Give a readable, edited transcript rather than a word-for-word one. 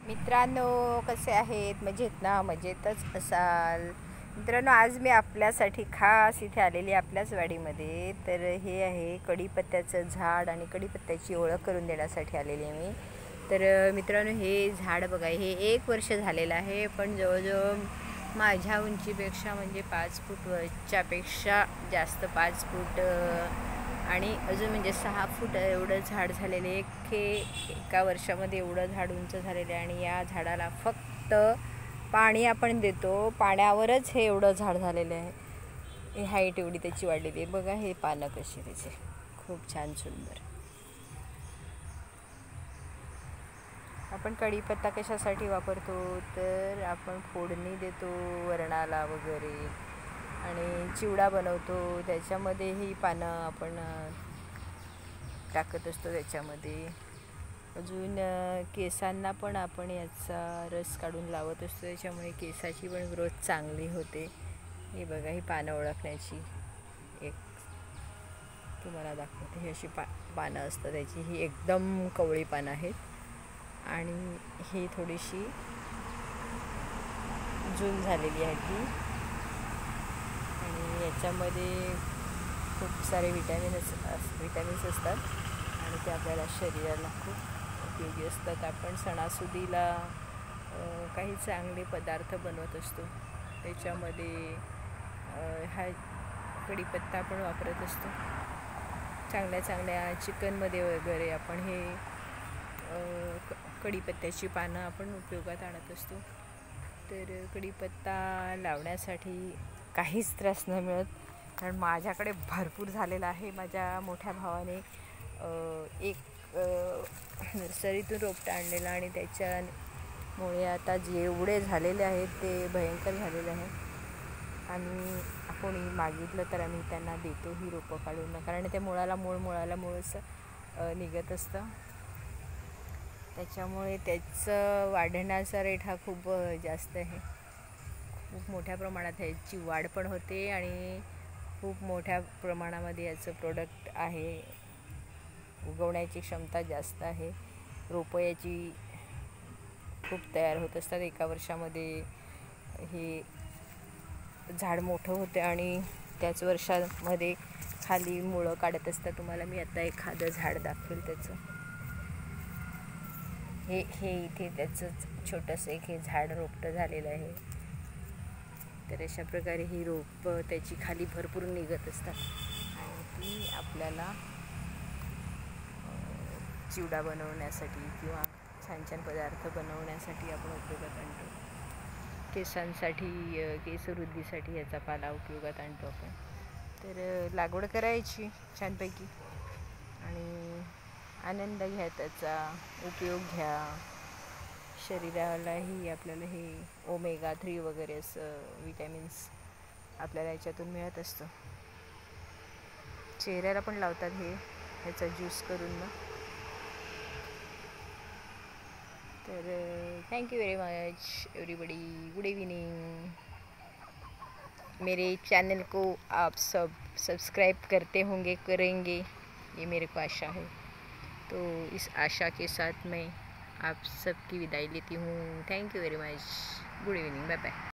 मित्रांनो, कसे आहेत? मजेत ना? मजेतच असाल. मित्रांनो, आज मी आपल्यासाठी खास इथे आलेली आपल्याच वाडीमध्ये. तर हे आहे कढीपत्त्याचं झाड आणि कढीपत्त्याची ओळख करून देण्यासाठी आलेली आहे मी. तर मित्रांनो, हे झाड बघा, हे 1 वर्ष झालेलं आहे, पण जवळजवळ माझ्या उंचीपेक्षा म्हणजे 5 फूटच्यापेक्षा जास्त, 5 फूट आणि अजून म्हणजे 6 फूट एवढं झाड झालेले आहे. एका वर्षामध्ये एवढं झाड उंच झालेलं आहे. आणि या झाडाला फक्त पाणी आपण देतो, पाण्यावरच हे एवढं झाड झालेलं आहे. हे हाईट एवढी त्याची वाढलेली आहे. बघा हे पानं कशी त्याचे, खूप छान सुंदर. आपण कढीपत्ता कशासाठी वापरतो, तर आपण फोडणी देतो वरणाला वगैरे, आणि चिवडा बनवतो, त्याच्यामध्ये ही पानं आपण टाकत असतो त्याच्यामध्ये. अजून केसांना पण आपण याचा रस काढून लावत असतो, त्याच्यामुळे केसाची पण ग्रोथ चांगली होते. हे बघा, ही पानं ओळखण्याची एक तुम्हाला दाखवते. ही अशी पानं असतात त्याची, ही एकदम कवळी पानं आहेत आणि ही थोडीशी जून झालेली आहे ती. आणि याच्यामध्ये खूप सारे विटॅमिन्स असतात आणि ते आपल्याला शरीराला खूप उपयोगी असतात. आपण सणासुदीला काही चांगले पदार्थ बनवत असतो, त्याच्यामध्ये हा कढीपत्ता आपण वापरत असतो. चांगल्या चिकनमध्ये वगैरे आपण हे कढीपत्त्याची पानं आपण उपयोगात आणत असतो. तर कढीपत्ता लावण्यासाठी काहीच त्रास न मिळत, कारण माझ्याकडे भरपूर झालेला आहे. माझ्या मोठ्या भावाने एक नर्सरीतून रोपटं आणलेलं आणि त्याच्यामुळे आता जेवढे झालेले आहेत ते भयंकर झालेले आहे. आणि कोणी मागितलं तर आम्ही त्यांना देतो ही रोपं काढून, कारण ते मुळालाच निघत असतं. त्याच्यामुळे त्याचं वाढण्याचा रेट हा खूप जास्त आहे. खूप मोठ्या प्रमाणात याची वाढ पण होते आणि खूप मोठ्या प्रमाणामध्ये याचं प्रोडक्ट आहे. उगवण्याची क्षमता जास्त आहे. रोपं याची खूप तयार होत असतात. एका वर्षामध्ये हे झाड मोठं होते आणि त्याच वर्षामध्ये खाली मुळं काढत असतात. तुम्हाला मी आता एखादं झाड दाखवेल त्याचं. हे इथे त्याचंच छोटंसं एक हे झाड रोपटं झालेलं आहे. तर अशा प्रकारे ही रोपं त्याची खाली भरपूर निघत असतात आणि ती आपल्याला चिवडा बनवण्यासाठी किंवा छान पदार्थ बनवण्यासाठी आपण उपयोगात आणतो. केसांसाठी, केसवृद्धीसाठी याचा पाला उपयोगात आणतो आपण. तर लागवड करायची छानपैकी आणि आनंद घ्या, त्याचा उपयोग घ्या. शरीरालाही आपल्याला हे ओमेगा 3 वगैरे असं विटॅमिन्स आपल्याला याच्यातून मिळत असतं. चेहऱ्याला पण लावतात ह्याचा ज्यूस करून ना. तर thank you very much everybody. Good evening. मेरे चैनल को आप सब सब्सक्राइब करते होंगे, करेंगे, ये मेरे को आशा है. तो इस आशा के साथ मैं आप सबकी विदाई लेती हूँ. Thank you very much. Good evening. Bye bye.